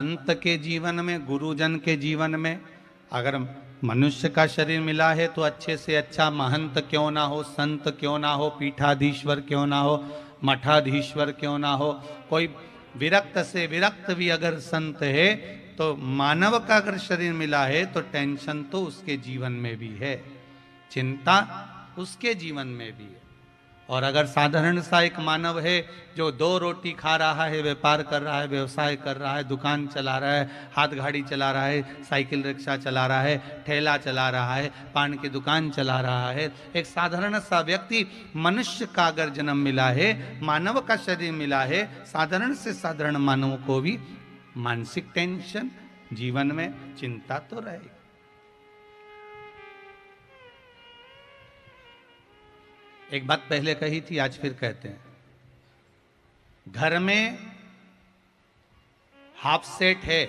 संत के जीवन में, गुरुजन के जीवन में अगर मनुष्य का शरीर मिला है तो अच्छे से अच्छा महंत क्यों ना हो, संत क्यों ना हो, पीठाधीश्वर क्यों ना हो, मठाधीश्वर क्यों ना हो, कोई विरक्त से विरक्त भी अगर संत है तो मानव का अगर शरीर मिला है तो टेंशन तो उसके जीवन में भी है, चिंता उसके जीवन में भी है। और अगर साधारण सा एक मानव है जो दो रोटी खा रहा है, व्यापार कर रहा है, व्यवसाय कर रहा है, दुकान चला रहा है, हाथ गाड़ी चला रहा है, साइकिल रिक्शा चला रहा है, ठेला चला रहा है, पान की दुकान चला रहा है, एक साधारण सा व्यक्ति, मनुष्य का अगर जन्म मिला है, मानव का शरीर मिला है, साधारण से साधारण मानव को भी मानसिक टेंशन, जीवन में चिंता तो रहेगी। एक बात पहले कही थी, आज फिर कहते हैं। घर में हाफ सेट है,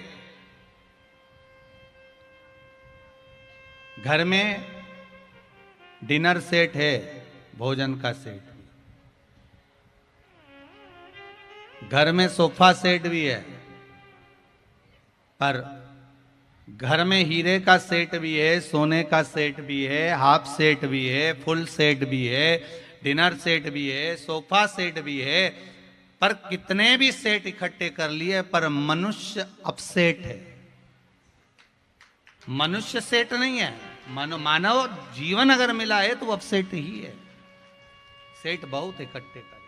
घर में डिनर सेट है, भोजन का सेट भी, घर में सोफा सेट भी है, पर घर में हीरे का सेट भी है, सोने का सेट भी है, हाफ सेट भी है, फुल सेट भी है, डिनर सेट भी है, सोफा सेट भी है, पर कितने भी सेट इकट्ठे कर लिए पर मनुष्य अपसेट है। मनुष्य सेट नहीं है, मानव जीवन अगर मिला है तो अपसेट ही है। सेट बहुत इकट्ठे कर,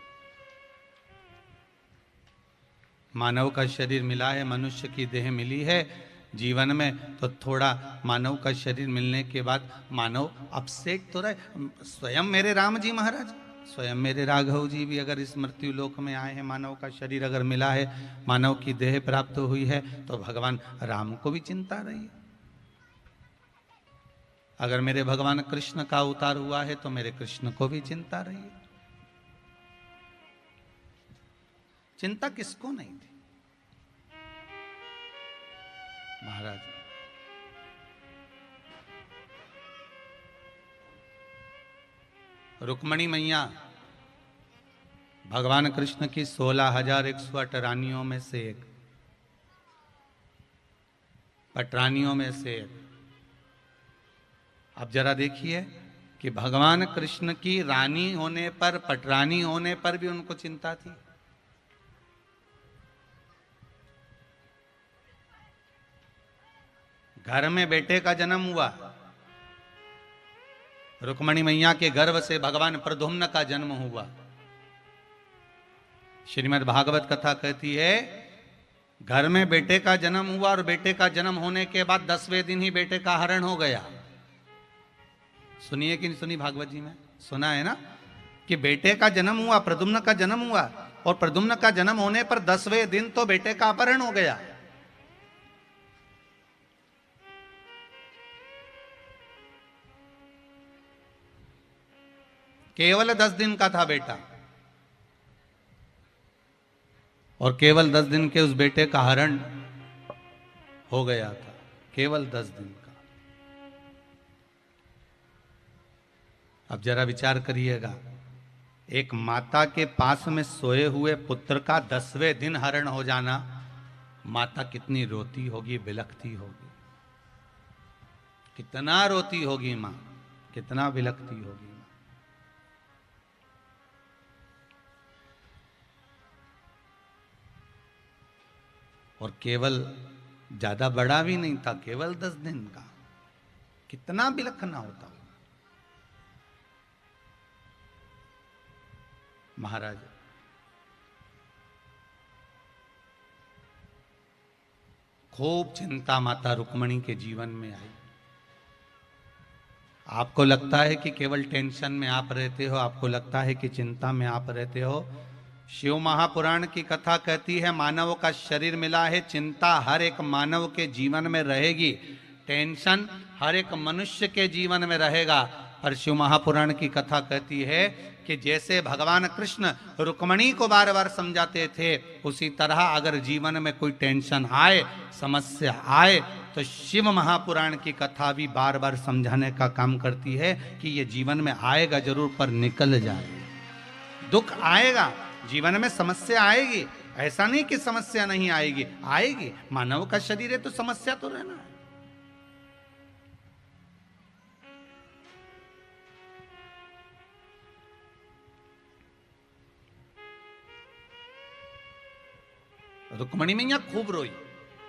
मानव का शरीर मिला है, मनुष्य की देह मिली है जीवन में, तो थोड़ा मानव का शरीर मिलने के बाद मानव अपसेट तो रहे। स्वयं मेरे राम जी महाराज, स्वयं मेरे राघव जी भी अगर इस मृत्यु लोक में आए हैं, मानव का शरीर अगर मिला है, मानव की देह प्राप्त हुई है, तो भगवान राम को भी चिंता रही है। अगर मेरे भगवान कृष्ण का अवतार हुआ है तो मेरे कृष्ण को भी चिंता रही है। चिंता किसको नहीं थी महाराज। रुक्मणी मैया भगवान कृष्ण की 16,108 रानियों में से एक, पटरानियों में से एक। अब जरा देखिए कि भगवान कृष्ण की रानी होने पर, पटरानी होने पर भी उनको चिंता थी। घर में बेटे का जन्म हुआ, रुक्मणी मैया के गर्भ से भगवान प्रद्युम्न का जन्म हुआ। श्रीमद् भागवत कथा कहती है, घर में बेटे का जन्म हुआ और बेटे का जन्म होने के बाद 10वें दिन ही बेटे का हरण हो गया। सुनिए कि नहीं सुनी, भागवत जी में सुना है ना कि बेटे का जन्म हुआ, प्रद्युम्न का जन्म हुआ, और प्रद्युम्न का जन्म होने पर 10वें दिन तो बेटे का अपहरण हो गया। केवल 10 दिन का था बेटा, और केवल 10 दिन के उस बेटे का हरण हो गया था, केवल 10 दिन का। अब जरा विचार करिएगा, एक माता के पास में सोए हुए पुत्र का 10वें दिन हरण हो जाना, माता कितनी रोती होगी, बिलखती होगी, कितना रोती होगी मां, कितना बिलखती होगी। और केवल ज्यादा बड़ा भी नहीं था, केवल 10 दिन का, कितना बिलखना होता महाराज। खूब चिंता माता रुक्मणी के जीवन में आई। आपको लगता है कि केवल टेंशन में आप रहते हो, आपको लगता है कि चिंता में आप रहते हो। शिव महापुराण की कथा कहती है, मानव का शरीर मिला है, चिंता हर एक मानव के जीवन में रहेगी, टेंशन हर एक मनुष्य के जीवन में रहेगा। पर शिव महापुराण की कथा कहती है कि जैसे भगवान कृष्ण रुक्मणी को बार बार समझाते थे, उसी तरह अगर जीवन में कोई टेंशन आए, समस्या आए, तो शिव महापुराण की कथा भी बार बार समझाने का काम करती है कि ये जीवन में आएगा जरूर, पर निकल जाए। दुख आएगा, जीवन में समस्या आएगी, ऐसा नहीं कि समस्या नहीं आएगी, आएगी। मानव का शरीर है तो समस्या तो रहना है। रुक्मणी मैया खूब रोई।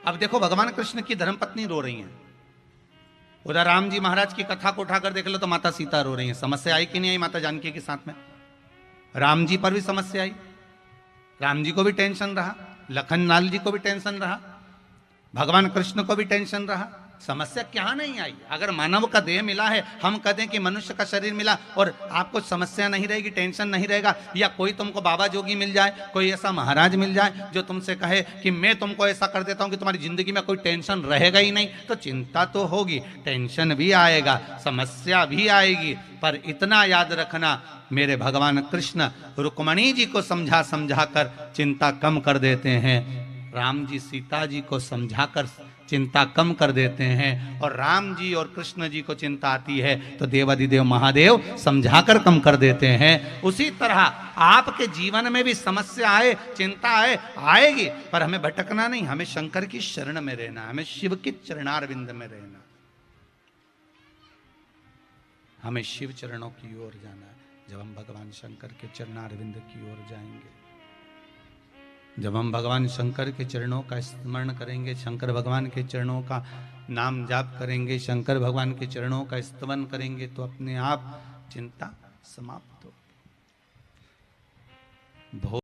अब देखो भगवान कृष्ण की धर्मपत्नी रो रही हैं, उधर राम जी महाराज की कथा को उठाकर देख लो तो माता सीता रो रही हैं। समस्या आई कि नहीं आई माता जानकी के साथ में? राम जी पर भी समस्या आई, राम जी को भी टेंशन रहा, लखन लाल जी को भी टेंशन रहा, भगवान कृष्ण को भी टेंशन रहा। समस्या क्या नहीं आई? अगर मानव का देह मिला है, हम कहते हैं कि मनुष्य का शरीर मिला और आपको समस्या नहीं रहेगी, टेंशन नहीं रहेगा, या कोई तुमको बाबा जोगी मिल जाए, कोई ऐसा महाराज मिल जाए जो तुमसे कहे कि मैं तुमको ऐसा कर देता हूं कि तुम्हारी जिंदगी में कोई टेंशन रहेगा ही नहीं, तो चिंता तो होगी, टेंशन भी आएगा, समस्या भी आएगी। पर इतना याद रखना, मेरे भगवान कृष्ण रुक्मणी जी को समझा समझा कर चिंता कम कर देते हैं। राम जी सीता जी को समझाकर चिंता कम कर देते हैं, और राम जी और कृष्ण जी को चिंता आती है तो देवाधिदेव महादेव समझाकर कम कर देते हैं। उसी तरह आपके जीवन में भी समस्या आए, चिंता आए, आएगी, पर हमें भटकना नहीं, हमें शंकर की शरण में रहना, हमें शिव के चरणारविंद में रहना, हमें शिव चरणों की ओर जाना है। जब हम भगवान शंकर के चरणारविंद की ओर जाएंगे, जब हम भगवान शंकर के चरणों का स्मरण करेंगे, शंकर भगवान के चरणों का नाम जाप करेंगे, शंकर भगवान के चरणों का स्तवन करेंगे, तो अपने आप चिंता समाप्त हो।